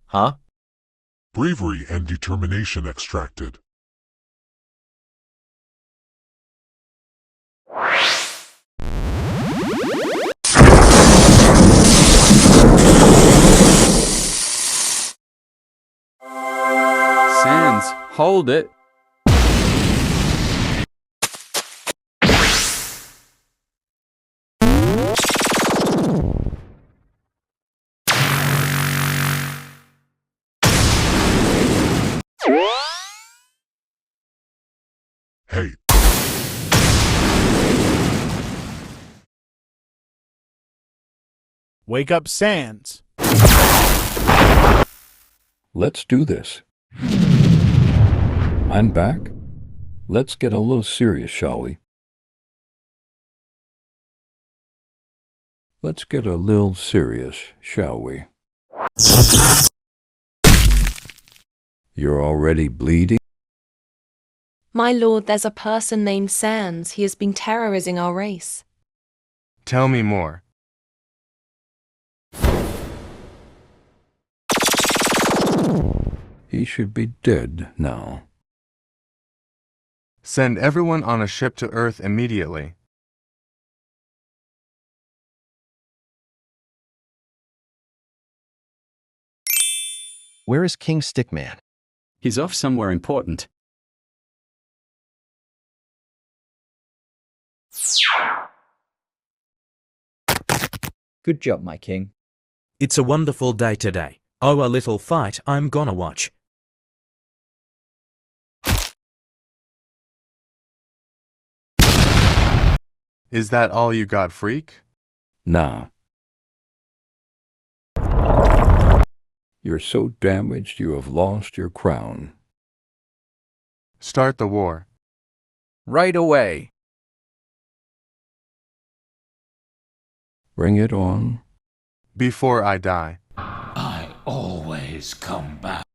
Huh? Bravery and determination extracted. Sans, hold it. Hey, Wake up, Sans. Let's do this. I'm back. Let's get a little serious, shall we? Let's get a little serious, shall we? You're already bleeding? My lord, there's a person named Sans. He has been terrorizing our race. Tell me more. He should be dead now. Send everyone on a ship to Earth immediately. Where is King Stickman? He's off somewhere important. Good job, my king. It's a wonderful day today. Oh, a little fight I'm gonna watch. Is that all you got, freak? Nah. You're so damaged you have lost your crown. Start the war. Right away. Bring it on. Before I die. I always come back.